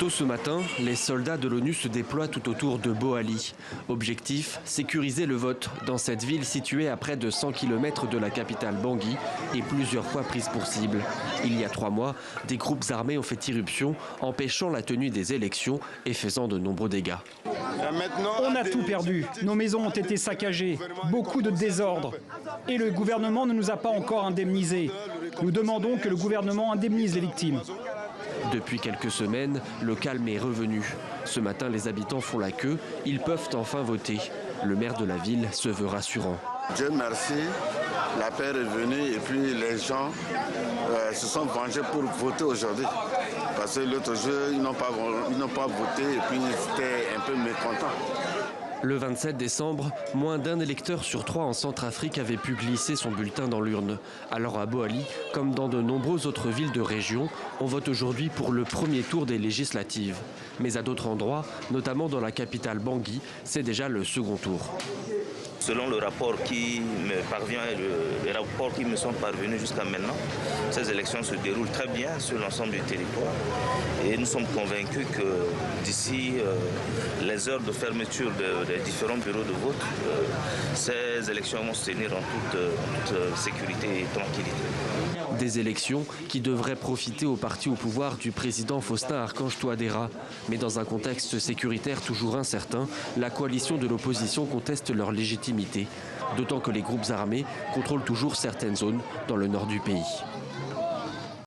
Tôt ce matin, les soldats de l'ONU se déploient tout autour de Boali. Objectif, sécuriser le vote dans cette ville située à près de 100 km de la capitale Bangui et plusieurs fois prise pour cible. Il y a 3 mois, des groupes armés ont fait irruption, empêchant la tenue des élections et faisant de nombreux dégâts. On a tout perdu. Nos maisons ont été saccagées, beaucoup de désordre. Et le gouvernement ne nous a pas encore indemnisés. Nous demandons que le gouvernement indemnise les victimes. Depuis quelques semaines, le calme est revenu. Ce matin, les habitants font la queue. Ils peuvent enfin voter. Le maire de la ville se veut rassurant. Dieu merci, la paix est revenue et puis les gens se sont vengés pour voter aujourd'hui. Parce que l'autre jour, ils n'ont pas voté et puis ils étaient un peu mécontents. Le 27 décembre, moins d'un électeur sur 3 en Centrafrique avait pu glisser son bulletin dans l'urne. Alors à Boali, comme dans de nombreuses autres villes de région, on vote aujourd'hui pour le premier tour des législatives. Mais à d'autres endroits, notamment dans la capitale Bangui, c'est déjà le second tour. Selon le rapport qui me parvient et les rapports qui me sont parvenus jusqu'à maintenant, ces élections se déroulent très bien sur l'ensemble du territoire. Et nous sommes convaincus que d'ici les heures de fermeture des différents bureaux de vote, ces élections vont se tenir en toute sécurité et tranquillité. Des élections qui devraient profiter au parti au pouvoir du président Faustin Archange Touadéra. Mais dans un contexte sécuritaire toujours incertain, la coalition de l'opposition conteste leur légitimité. D'autant que les groupes armés contrôlent toujours certaines zones dans le nord du pays.